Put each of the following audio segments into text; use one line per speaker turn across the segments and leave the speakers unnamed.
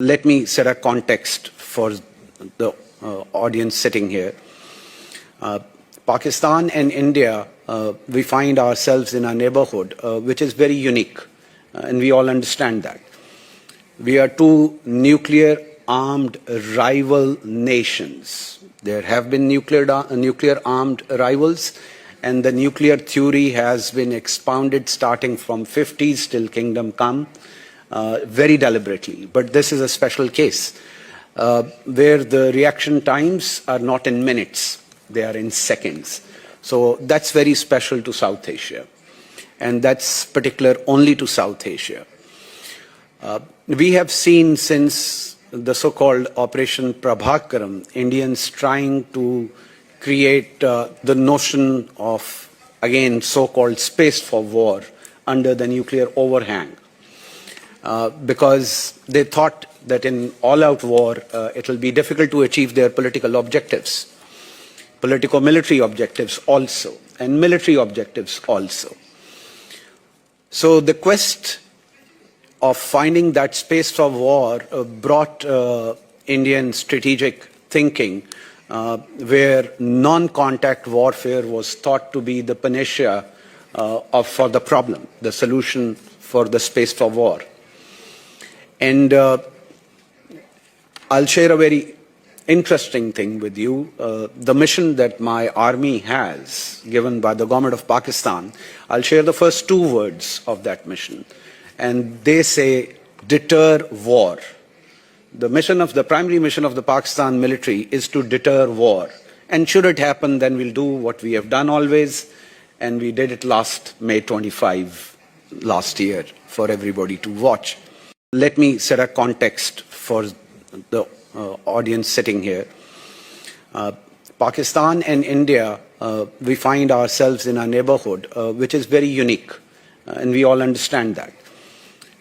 Let me set a context for the audience sitting here. Pakistan and India, we find ourselves in a neighborhood which is very unique, and we all understand that. We are two nuclear armed rival nations. There have been nuclear armed rivals, and the nuclear theory has been expounded starting from 50s till kingdom come, very deliberately. But this is a special case where the reaction times are not in minutes, they are in seconds. So that's very special to South Asia, and that's particular only to South Asia. We have seen since the so-called Operation Prabhakaram, Indians trying to create the notion of, again, so-called space for war under the nuclear overhang, because they thought that in all-out war it will be difficult to achieve their political objectives, politico-military objectives also, and military objectives also. So the quest of finding that space for war brought Indian strategic thinking, where non-contact warfare was thought to be the panacea for the problem, the solution for the space for war. And I'll share a very interesting thing with you. The mission that my army has, given by the government of Pakistan, I'll share the first two words of that mission. And they say, deter war. The primary mission of the Pakistan military is to deter war. And should it happen, then we'll do what we have done always. And we did it last May 25, last year, for everybody to watch. Let me set a context for the audience sitting here. Pakistan and India, we find ourselves in a neighborhood which is very unique, and we all understand that.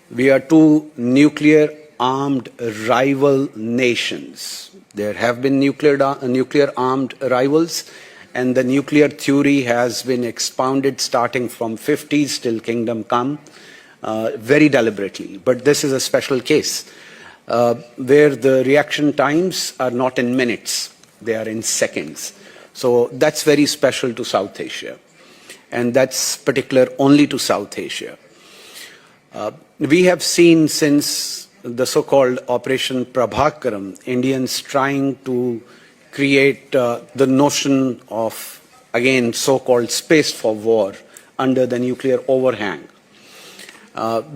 We are two nuclear armed rival nations. There have been nuclear armed rivals, and the nuclear theory has been expounded starting from 50s till kingdom come, very deliberately. But this is a special case where the reaction times are not in minutes, they are in seconds. So that's very special to South Asia, and that's particular only to South Asia. We have seen since the so-called Operation Prabhakaram, Indians trying to create the notion of, again, so-called space for war under the nuclear overhang,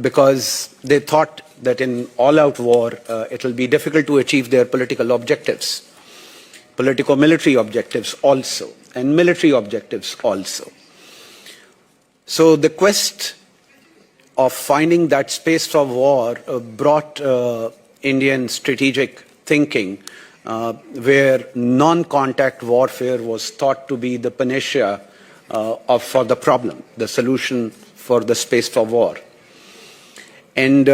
because they thought that in all-out war it will be difficult to achieve their political objectives, politico-military objectives also, and military objectives also. So the quest of finding that space for war brought Indian strategic thinking, where non-contact warfare was thought to be the panacea for the problem, the solution for the space for war. And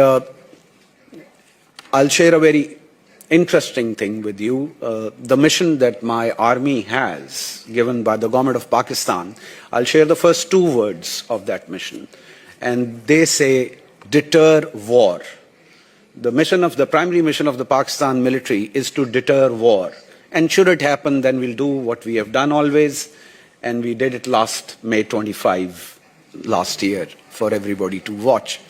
I'll share a very interesting thing with you. The mission that my army has, given by the government of Pakistan, I'll share the first two words of that mission. And they say, deter war. The primary mission of the Pakistan military is to deter war. And should it happen, then we'll do what we have done always. And we did it last May 25, last year, for everybody to watch.